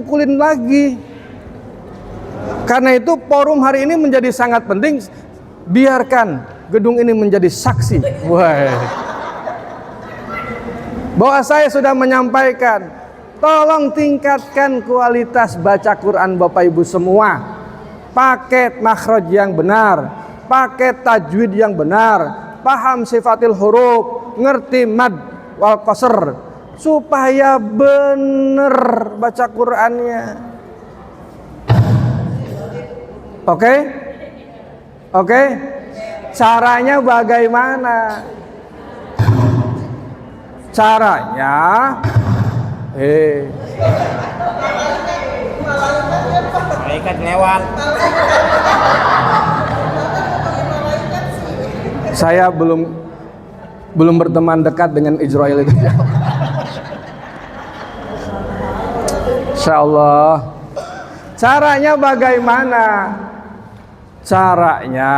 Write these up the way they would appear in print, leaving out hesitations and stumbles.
dipukulin lagi. Karena itu forum hari ini menjadi sangat penting. Biarkan gedung ini menjadi saksi. Bahwa saya sudah menyampaikan, tolong tingkatkan kualitas baca Quran Bapak Ibu semua. Pakai makhraj yang benar, pakai tajwid yang benar, paham sifatil huruf, ngerti mad wal qasr, supaya benar baca Qur'annya. Oke? Oke? Caranya bagaimana? Caranya malaikat lewat. Saya belum berteman dekat dengan Israel itu. Insyaallah. Caranya bagaimana? Caranya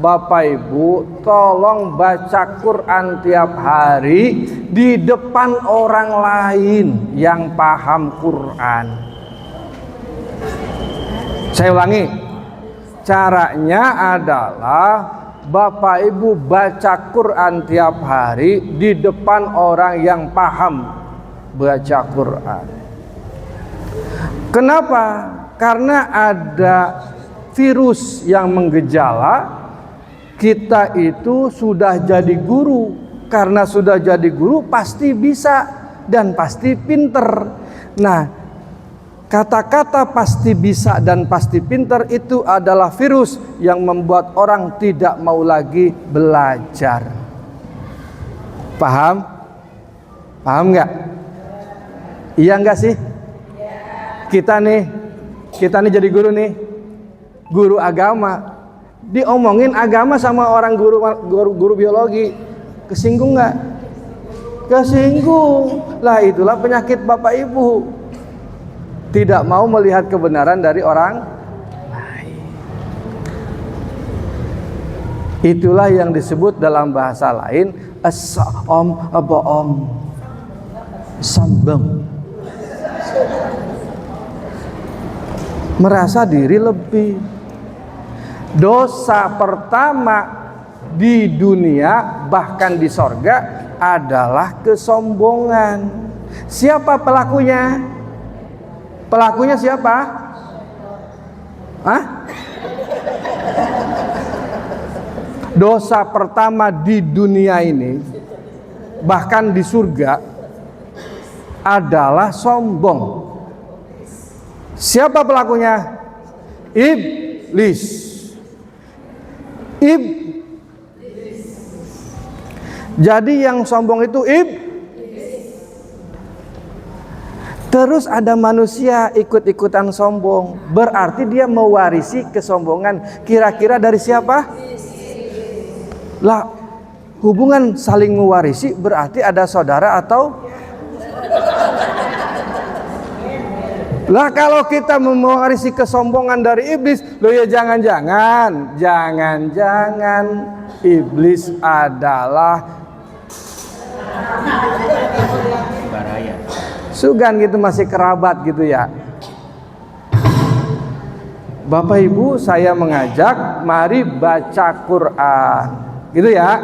Bapak Ibu tolong baca Quran tiap hari di depan orang lain yang paham Quran. Saya ulangi. Caranya adalah Bapak Ibu baca Quran tiap hari di depan orang yang paham baca Quran. Kenapa? Karena ada virus yang menggejala. Kita itu sudah jadi guru. Karena sudah jadi guru pasti bisa dan pasti pinter. Nah, kata-kata pasti bisa dan pasti pinter itu adalah virus yang membuat orang tidak mau lagi belajar. Paham? Paham nggak? Iya nggak sih? Kita nih jadi guru nih, guru agama. Diomongin agama sama orang guru biologi, kesinggung nggak? Kesinggung. Lah itulah penyakit Bapak Ibu. Tidak mau melihat kebenaran dari orang lain. Itulah yang disebut dalam bahasa lain sombong. Merasa diri lebih. Dosa pertama di dunia bahkan di sorga adalah kesombongan. Siapa pelakunya? Pelakunya siapa? Hah? Dosa pertama di dunia ini bahkan di surga adalah sombong. Siapa pelakunya? Iblis. Jadi yang sombong itu Terus ada manusia ikut-ikutan sombong. Berarti dia mewarisi kesombongan. Kira-kira dari siapa? Lah, hubungan saling mewarisi berarti ada saudara atau? Lah kalau kita mewarisi kesombongan dari iblis, loh ya jangan-jangan iblis adalah sugan gitu, masih kerabat gitu ya. Bapak Ibu, saya mengajak mari baca Quran, gitu ya.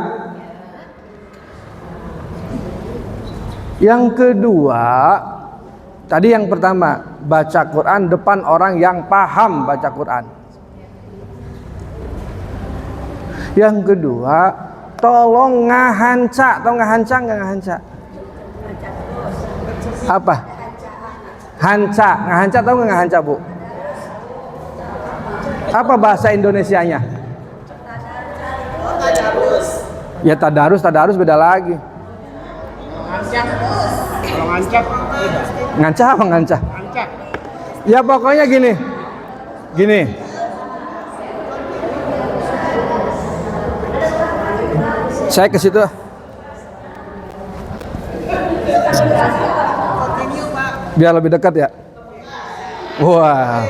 Yang kedua, tadi yang pertama, baca Quran depan orang yang paham baca Quran. Yang kedua, tolong ngahanca. Tahu ngahanca nggak ngahanca? Apa? Hanca. Ngahanca tahu nggak ngahanca, Bu? Apa bahasa Indonesianya? Ya tadarus beda lagi. Kalau ngancap beda. Ngancap apa ngancap? Ngancap. Ya pokoknya gini. Saya ke situ. Biar lebih dekat ya. Wah.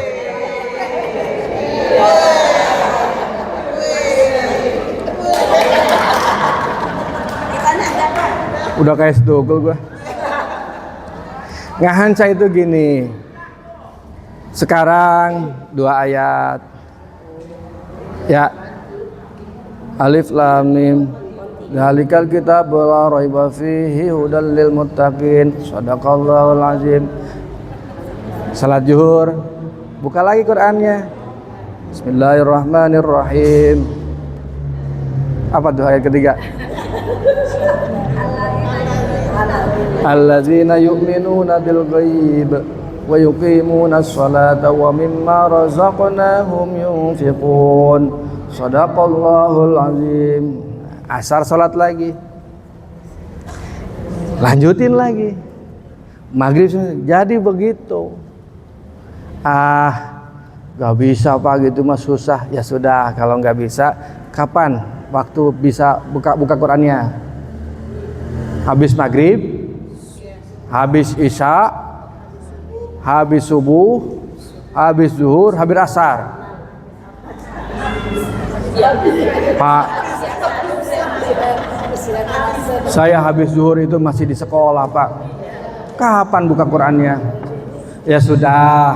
Udah kayak sedogol gua. Ngahanca itu gini. Sekarang 2 ayat. Ya. Alif lam mim. Dzalikal kitabul la raiba fihi hudal lil muttaqin. Shadaqallahul azim. Salat zuhur. Buka lagi Qur'annya. Bismillahirrahmanirrahim. Apa tuh ayat ketiga? Alladzina yu'minuna bil ghaib wa yuqimuna sholata wa mimma razaqnahum yunfiqun. Shadaqallahul azim. Asar salat lagi. Lanjutin lagi. Maghrib jadi begitu. Gak bisa Pak, gitu mah susah. Ya sudah, kalau nggak bisa, kapan waktu bisa buka Qur'annya? Habis maghrib, habis isya, habis subuh, habis zuhur, habis asar. Pak, saya habis zuhur itu masih di sekolah Pak. Kapan buka Qur'annya? Ya sudah,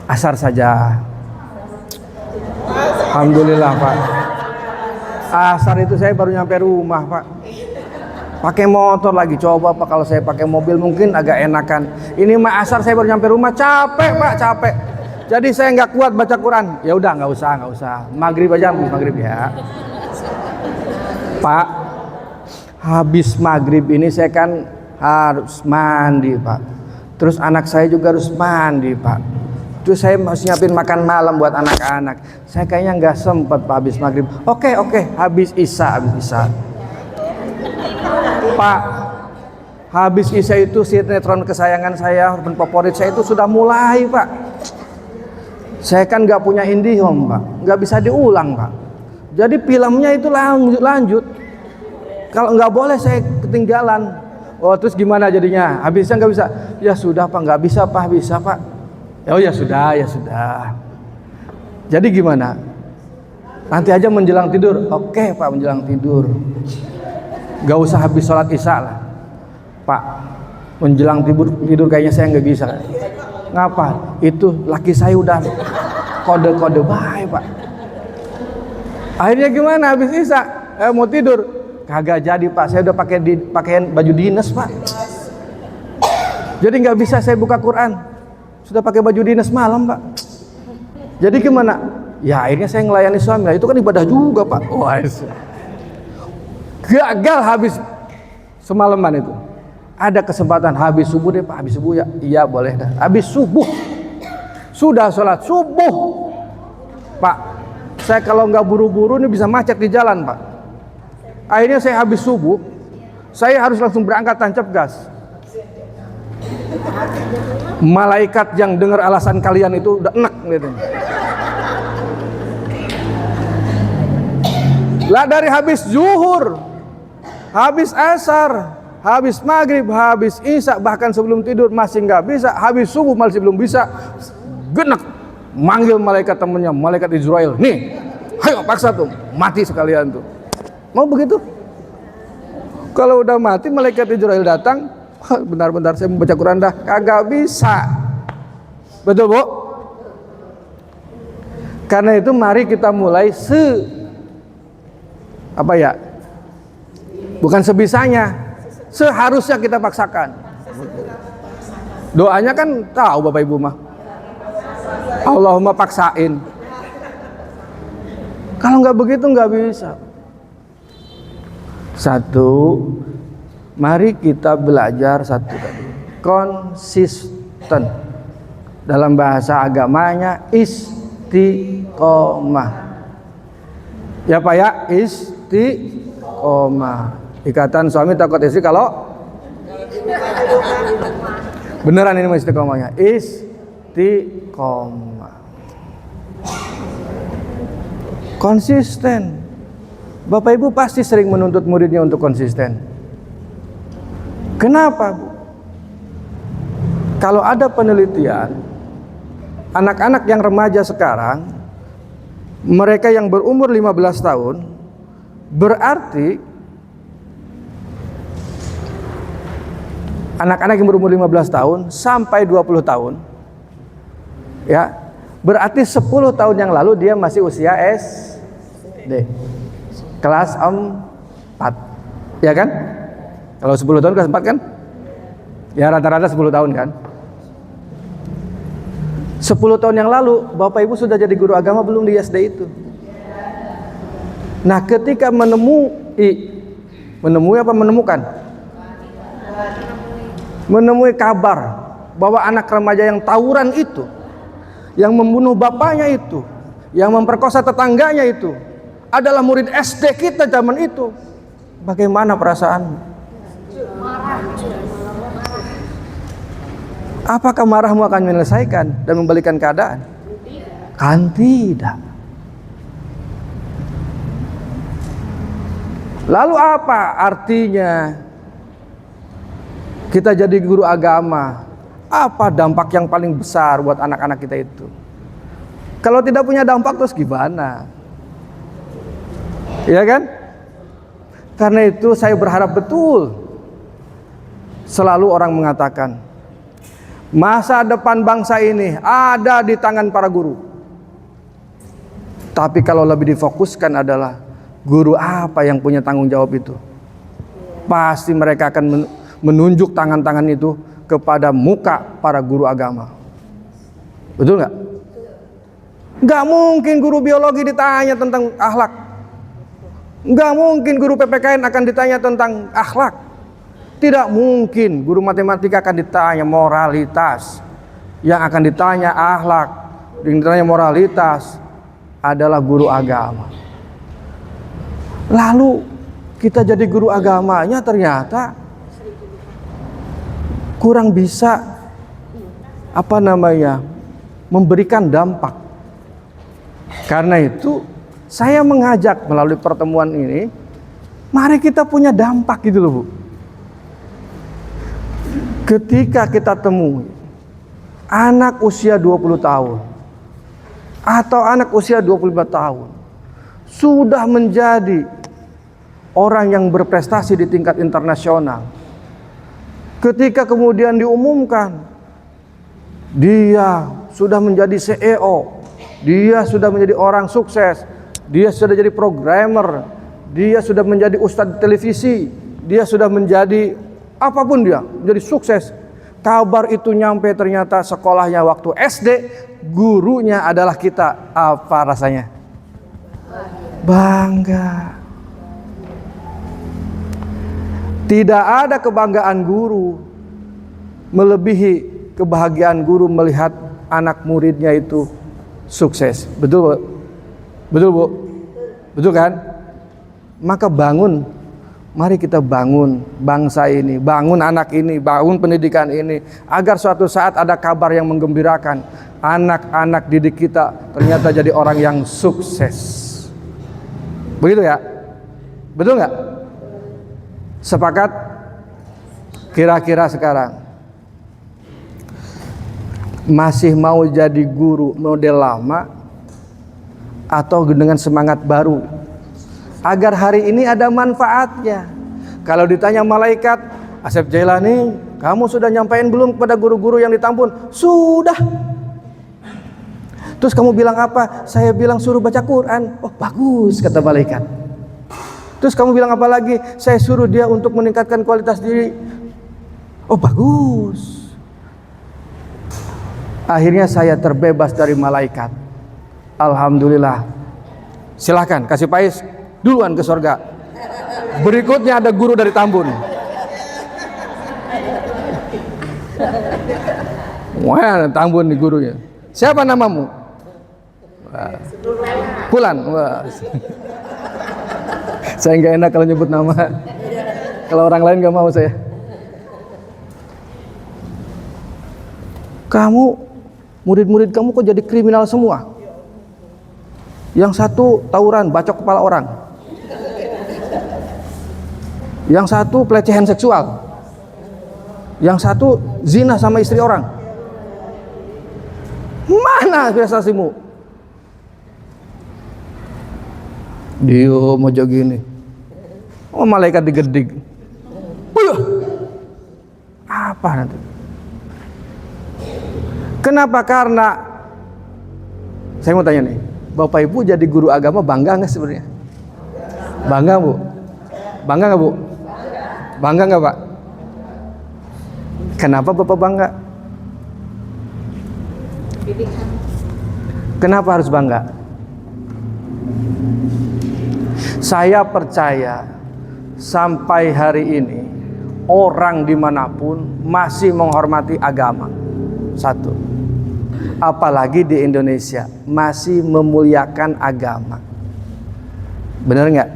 asar saja. Alhamdulillah Pak. Asar itu saya baru nyampe rumah Pak. Pakai motor lagi, coba Pak kalau saya pakai mobil mungkin agak enakan. Ini mah asar saya baru nyampe rumah, capek Pak, capek. Jadi saya nggak kuat baca Quran. Ya udah nggak usah. Maghrib aja, habis maghrib ya. Pak, habis maghrib ini saya kan harus mandi Pak. Terus anak saya juga harus mandi Pak. Terus saya harus nyiapin makan malam buat anak-anak. Saya kayaknya nggak sempet Pak habis maghrib. Oke, habis isya. Pak, habis isya itu sinetron kesayangan saya, favorit saya itu sudah mulai Pak. Saya kan nggak punya IndiHome Pak, nggak bisa diulang Pak. Jadi filmnya itu lanjut. Kalau nggak boleh saya ketinggalan. Oh terus gimana jadinya? Habisnya nggak bisa. Ya sudah Pak, nggak bisa Pak, bisa Pak. Oh ya sudah. Jadi gimana? Nanti aja menjelang tidur. Oke Pak, menjelang tidur. Gak usah habis sholat isya lah Pak. Menjelang tidur kayaknya saya nggak bisa. Ngapa? Itu laki saya udah kode-kode baik Pak. Akhirnya gimana? Habis isya mau tidur kagak jadi Pak. Saya udah pakaian baju dinas Pak. Jadi nggak bisa saya buka Quran. Sudah pakai baju dinas malam Pak. Jadi gimana? Ya akhirnya saya ngelayani suami. Nah, itu kan ibadah juga Pak. Gagal habis semalaman itu. Ada kesempatan habis subuh deh Pak, habis subuh ya. Iya boleh dah. Habis subuh. Sudah sholat subuh. Pak, saya kalau nggak buru-buru ini bisa macet di jalan Pak. Akhirnya saya habis subuh, saya harus langsung berangkat tancap gas. Malaikat yang dengar alasan kalian itu udah enak gitu. Lah dari habis zuhur, habis asar, habis maghrib, habis isya, bahkan sebelum tidur masih nggak bisa, habis subuh masih belum bisa, genek manggil malaikat temennya, malaikat Israel, nih, ayo paksa tuh, mati sekalian tuh. Mau begitu? Kalau udah mati malaikat Israel datang, benar-benar saya membaca Quran dah, kagak bisa. Betul Bu? Karena itu mari kita mulai bukan sebisanya, seharusnya kita paksakan. Doanya kan tahu Bapak Ibu mah, Allahumma paksain. Kalau nggak begitu nggak bisa. Satu, mari kita belajar satu tadi, konsisten. Dalam bahasa agamanya istiqomah. Ya Pak ya, istiqomah. Ikatan suami takut istri kalau beneran ini istiqomahnya, istiqomah. Konsisten. Bapak Ibu pasti sering menuntut muridnya untuk konsisten. Kenapa Bu? Kalau ada penelitian, anak-anak yang remaja sekarang, mereka yang berumur 15 tahun, berarti anak-anak yang berumur 15 tahun sampai 20 tahun Ya, berarti 10 tahun yang lalu dia masih usia SD, kelas 4, ya kan? Kalau 10 tahun kelas 4 kan? Ya rata-rata 10 tahun kan? 10 tahun yang lalu Bapak Ibu sudah jadi guru agama belum di SD itu? Nah, ketika menemui kabar bahwa anak remaja yang tawuran itu, yang membunuh bapaknya itu, yang memperkosa tetangganya itu adalah murid SD kita zaman itu, bagaimana perasaan? Apakah marahmu akan menyelesaikan dan membalikan keadaan? Kan tidak. Lalu apa artinya kita jadi guru agama? Apa dampak yang paling besar buat anak-anak kita itu? Kalau tidak punya dampak terus gimana? Ya kan? Karena itu saya berharap betul. Selalu orang mengatakan masa depan bangsa ini ada di tangan para guru. Tapi kalau lebih difokuskan adalah guru apa yang punya tanggung jawab itu. Pasti mereka akan menunjuk tangan-tangan itu kepada muka para guru agama. Betul nggak? Nggak mungkin guru biologi ditanya tentang akhlak. Nggak mungkin guru PPKN akan ditanya tentang akhlak. Tidak mungkin guru matematika akan ditanya moralitas. Yang akan ditanya akhlak, yang ditanya moralitas adalah guru agama. Lalu kita jadi guru agamanya ternyata kurang bisa memberikan dampak. Karena itu saya mengajak melalui pertemuan ini, mari kita punya dampak gitu loh Bu. Ketika kita temui anak usia 20 tahun atau anak usia 25 tahun sudah menjadi orang yang berprestasi di tingkat internasional, ketika kemudian diumumkan dia sudah menjadi CEO, dia sudah menjadi orang sukses, dia sudah jadi programmer, dia sudah menjadi ustadz televisi, dia sudah menjadi apapun, dia menjadi sukses. Kabar itu nyampe ternyata sekolahnya waktu SD, gurunya adalah kita. Apa rasanya? Bangga. Tidak ada kebanggaan guru melebihi kebahagiaan guru melihat anak muridnya itu sukses. Betul Bu? Betul Bu? Betul kan? Maka mari kita bangun bangsa ini, bangun anak ini, bangun pendidikan ini, agar suatu saat ada kabar yang menggembirakan. Anak-anak didik kita ternyata jadi orang yang sukses. Begitu ya? Betul nggak? Sepakat? Kira-kira sekarang masih mau jadi guru model lama atau dengan semangat baru? Agar hari ini ada manfaatnya. Kalau ditanya malaikat, Asep Jailani, kamu sudah nyampein belum kepada guru-guru yang ditampun? Sudah. Terus kamu bilang apa? Saya bilang suruh baca Quran. Oh bagus, kata malaikat. Terus kamu bilang apa lagi? Saya suruh dia untuk meningkatkan kualitas diri. Oh bagus. Akhirnya saya terbebas dari malaikat. Alhamdulillah. Silahkan kasih Pais duluan ke surga. Berikutnya ada guru dari Tambun. Wah, Tambun nih gurunya. Siapa namamu? Wah. Pulan. Wah. Saya nggak enak kalau nyebut nama. Kalau orang lain nggak mau saya. Kamu, murid-murid kamu kok jadi kriminal semua? Yang satu tawuran, bacok kepala orang. Yang satu pelecehan seksual. Yang satu zina sama istri orang. Mana prestasimu? Dia mau gini. Oh malaikat digedik. Apa nanti? Kenapa? Karena Saya mau tanya nih, Bapak Ibu jadi guru agama bangga nggak sebenarnya? Bangga Bu? Bangga nggak Bu? Bangga nggak Pak? Kenapa Bapak bangga? Kenapa harus bangga? Saya percaya sampai hari ini orang dimanapun masih menghormati agama. Satu, apalagi di Indonesia masih memuliakan agama. Benar nggak?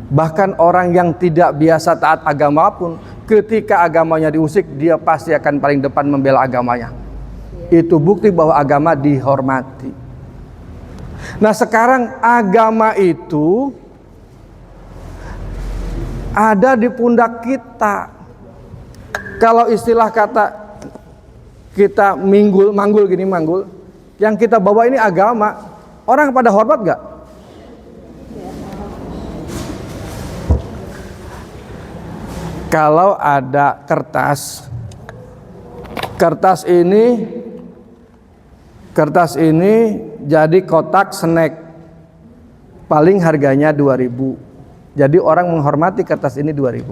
Bahkan orang yang tidak biasa taat agama pun, ketika agamanya diusik, dia pasti akan paling depan membela agamanya. Itu bukti bahwa agama dihormati. Nah sekarang agama itu ada di pundak kita. Kalau istilah kata kita manggul, yang kita bawa ini agama. Orang pada hormat gak? Kalau ada kertas ini jadi kotak snack, paling harganya 2.000. Jadi orang menghormati kertas ini 2.000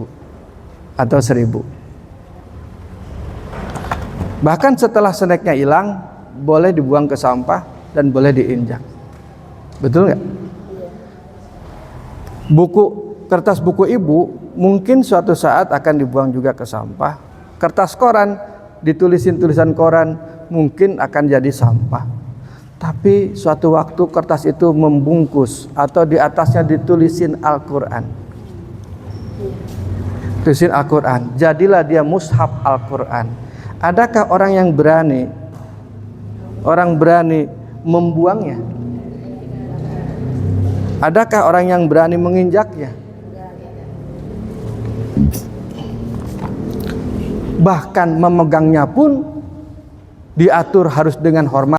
atau 1.000. Bahkan setelah snacknya hilang, boleh dibuang ke sampah dan boleh diinjak. Betul nggak? Kertas buku ibu mungkin suatu saat akan dibuang juga ke sampah. Kertas koran, ditulisin tulisan koran, mungkin akan jadi sampah. Tapi suatu waktu kertas itu membungkus atau di atasnya ditulisin Al-Quran. Tulisin Al-Quran, jadilah dia mushaf Al-Quran. Adakah orang yang berani membuangnya? Adakah orang yang berani menginjaknya? Bahkan memegangnya pun diatur harus dengan hormat.